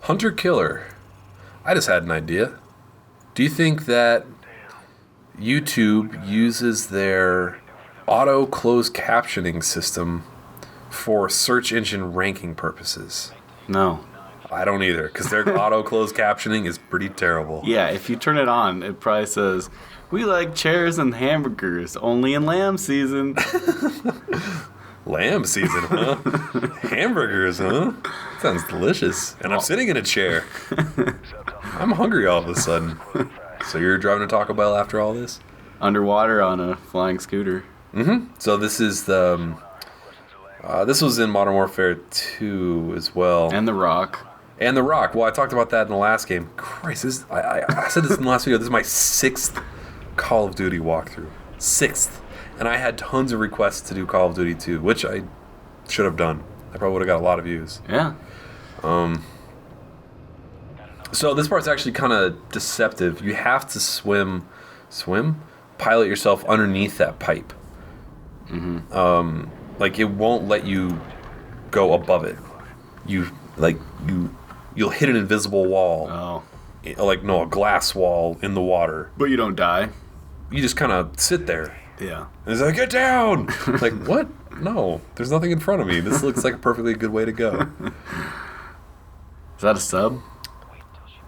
Hunter Killer. I just had an idea. Do you think that YouTube uses their auto closed captioning system for search engine ranking purposes? No. I don't either, because their auto closed captioning is pretty terrible. Yeah, if you turn it on, it probably says, "We like chairs and hamburgers, only in lamb season." Lamb season, huh? Hamburgers, huh? Sounds delicious. And I'm sitting in a chair. I'm hungry all of a sudden. So you're driving to Taco Bell after all this? Underwater on a flying scooter. Mm-hmm. So this is the... this was in Modern Warfare 2 as well. And The Rock. And The Rock. Well, I talked about that in the last game. Christ, I said this in the last video. This is my 6th Call of Duty walkthrough. 6th. And I had tons of requests to do Call of Duty 2, which I should have done. I probably would have got a lot of views. Yeah. So this part's actually kind of deceptive. You have to pilot yourself underneath that pipe. Mm-hmm. Like, it won't let you go above it. You'll hit an invisible wall. Oh. A glass wall in the water. But you don't die. You just kind of sit there. Yeah. And it's like, get down! Like, what? No, there's nothing in front of me. This looks like a perfectly good way to go. Is that a sub?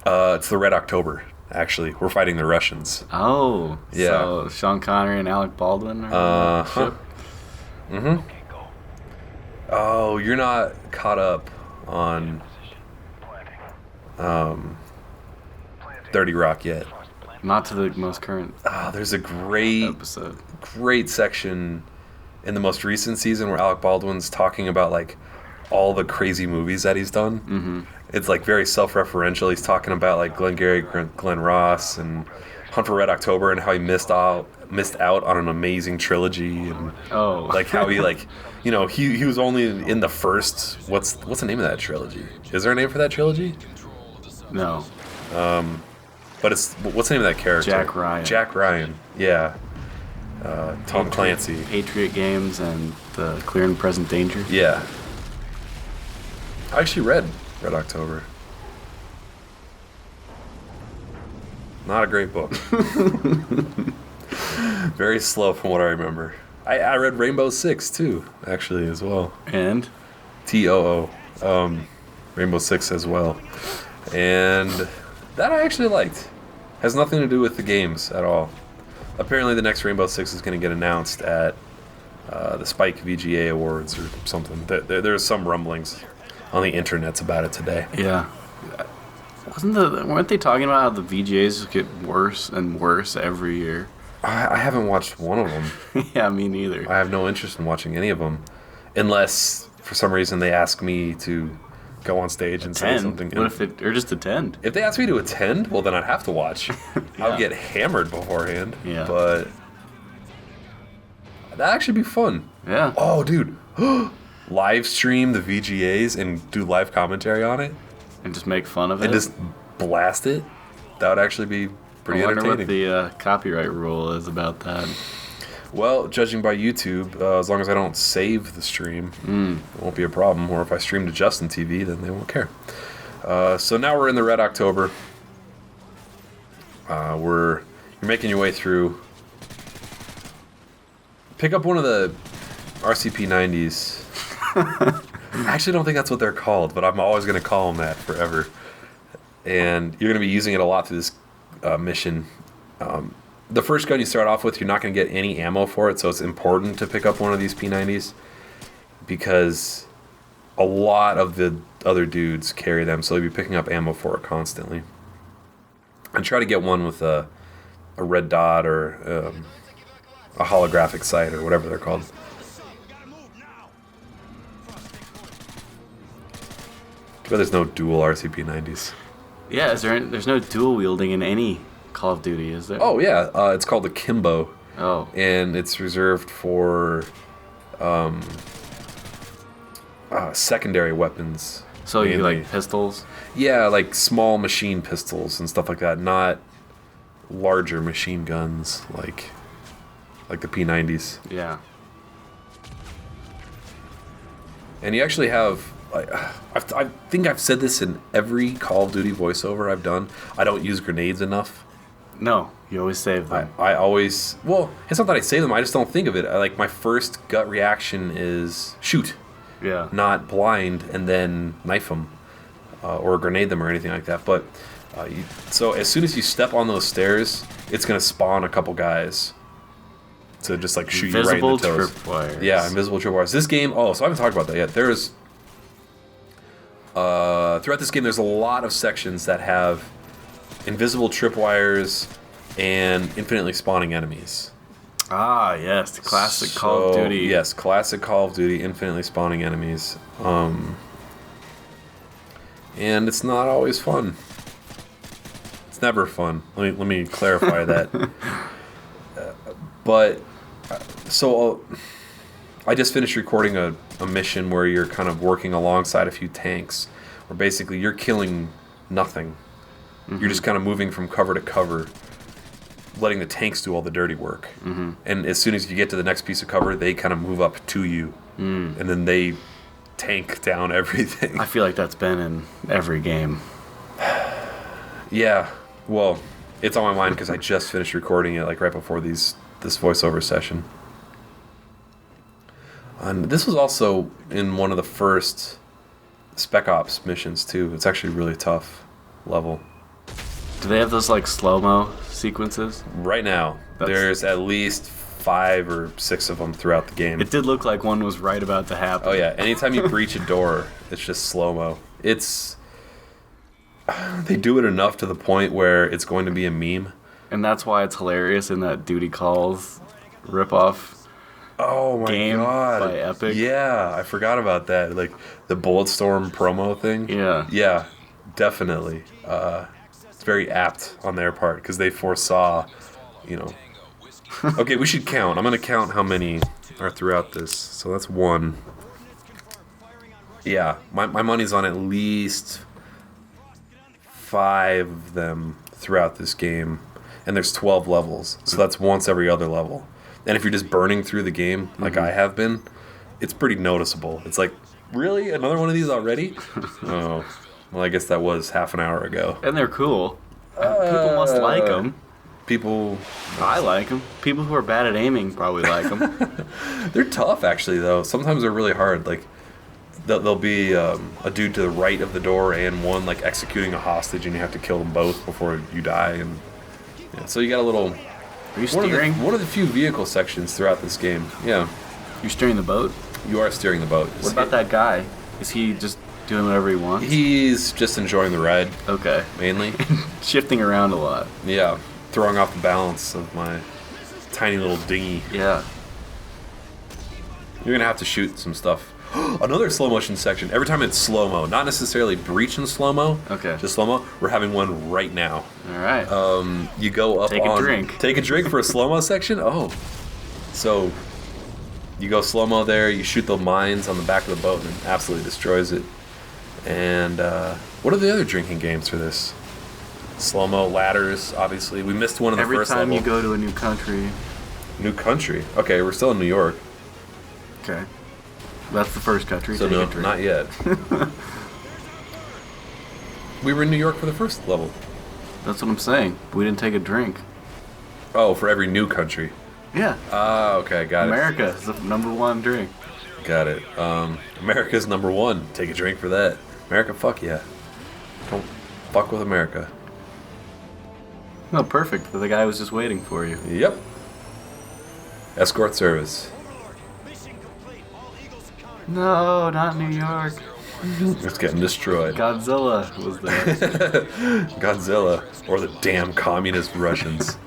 It's the Red October, actually. We're fighting the Russians. Oh. Yeah. So Sean Connery and Alec Baldwin are on the ship? Mm-hmm. Oh, you're not caught up on 30 Rock yet. Not to the most current There's a great section in the most recent season where Alec Baldwin's talking about, like, all the crazy movies that he's done. Mm-hmm. It's, like, very self-referential. He's talking about, like, Glengarry Glen Ross and Hunt for Red October and how he missed out on an amazing trilogy, and like how he, like, you know, he was only in the first. What's the name of that trilogy? Is there a name for that trilogy? No. But what's the name of that character? Jack Ryan. Jack Ryan. Yeah. Tom Clancy. Patriot Games and The Clear and Present Danger. Yeah. I actually read Red October. Not a great book. Very slow from what I remember. I read Rainbow Six too, actually, as well. And? TOO. Rainbow Six as well. And that I actually liked. Has nothing to do with the games at all. Apparently the next Rainbow Six is going to get announced at the Spike VGA Awards or something. There's some rumblings on the internets about it today. Yeah. Weren't they talking about how the VGAs get worse and worse every year? I haven't watched one of them. Yeah, me neither. I have no interest in watching any of them, unless for some reason they ask me to go on stage and say something. What if or just attend? If they ask me to attend, well, then I'd have to watch. Yeah. I'll get hammered beforehand. Yeah. But that'd actually be fun. Yeah. Oh, dude. Live stream the VGAs and do live commentary on it. And just make fun of it? And just blast it. That would actually be pretty entertaining. I wonder what the copyright rule is about that. Well, judging by YouTube, as long as I don't save the stream, it won't be a problem. Or if I stream to Justin TV, then they won't care. So now we're in the Red October. You're making your way through. Pick up one of the RCP 90s. I actually don't think that's what they're called, but I'm always going to call them that forever. And you're going to be using it a lot through this mission. The first gun you start off with, you're not going to get any ammo for it, so it's important to pick up one of these P90s because a lot of the other dudes carry them, so you'll be picking up ammo for it constantly. And try to get one with a red dot or a holographic sight or whatever they're called. But there's no dual RCP 90s. Yeah, there's no dual wielding in any Call of Duty, is there? Oh, yeah. It's called the Kimbo. Oh. And it's reserved for secondary weapons. So you like pistols? Yeah, like small machine pistols and stuff like that, not larger machine guns like the P90s. Yeah. And you actually have I think I've said this in every Call of Duty voiceover I've done. I don't use grenades enough. No, you always save them. I always, well, it's not that I save them. I just don't think of it. My first gut reaction is shoot, Yeah. not blind, and then knife them or grenade them or anything like that. But so as soon as you step on those stairs, it's gonna spawn a couple guys to just like shoot you right in the toes. Invisible tripwires. Yeah, invisible tripwires. This game. Oh, so I haven't talked about that yet. There's throughout this game, there's a lot of sections that have invisible tripwires and infinitely spawning enemies. Ah, yes, the classic Call of Duty. Yes, classic Call of Duty, infinitely spawning enemies. And it's not always fun. It's never fun. Let me clarify that. I just finished recording a mission where you're kind of working alongside a few tanks, where basically you're killing nothing. Mm-hmm. You're just kind of moving from cover to cover, letting the tanks do all the dirty work. Mm-hmm. And as soon as you get to the next piece of cover, they kind of move up to you, and then they tank down everything. I feel like that's been in every game. Yeah, well, it's on my mind because I just finished recording it like right before this voiceover session. And this was also in one of the first Spec Ops missions too. It's actually a really tough level. Do they have those like slow-mo sequences? Right now, there's at least 5 or 6 of them throughout the game. It did look like one was right about to happen. Oh yeah, anytime you breach a door, it's just slow-mo. They do it enough to the point where it's going to be a meme. And that's why it's hilarious in that Duty Calls ripoff. Oh my game god. by Epic. Yeah, I forgot about that. Like the Bulletstorm promo thing. Yeah. Yeah, definitely. It's very apt on their part because they foresaw, Okay, we should count. I'm going to count how many are throughout this. So that's 1. Yeah, my money's on at least 5 of them throughout this game. And there's 12 levels. So that's once every other level. And if you're just burning through the game like I have been, it's pretty noticeable. It's like, really? Another one of these already? Oh, well, I guess that was half an hour ago. And they're cool. People must like them. People... I like them. People who are bad at aiming probably like them. They're tough, actually, though. Sometimes they're really hard. Like, there'll be a dude to the right of the door and one, like, executing a hostage, and you have to kill them both before you die. And yeah, so you got a little... Are you steering? One of the few vehicle sections throughout this game. Yeah. You're steering the boat? You are steering the boat. What about that guy? Is he just doing whatever he wants? He's just enjoying the ride. Okay. Mainly. Shifting around a lot. Yeah. Throwing off the balance of my tiny little dinghy. Yeah. You're going to have to shoot some stuff. Another slow motion section. Every time it's slow-mo. Not necessarily breach in slow-mo. Okay. Just slow-mo. We're having one right now. All right. You go up Take a drink. Take a drink for a slow-mo section? Oh. So, you go slow-mo there. You shoot the mines on the back of the boat and it absolutely destroys it. And what are the other drinking games for this? Slow-mo ladders, obviously. We missed one in the first level. Every time you go to a new country. New country? Okay, we're still in New York. Okay. That's the first country. So no, not yet. We were in New York for the first level. That's what I'm saying. We didn't take a drink. Oh, for every new country. Yeah. Okay, got America is the #1 drink. Got it. America's #1. Take a drink for that. America, fuck yeah. Don't fuck with America. No, perfect. The guy was just waiting for you. Yep. Escort service. No, not New York. It's getting destroyed. Godzilla was there. Godzilla. Or the damn communist Russians.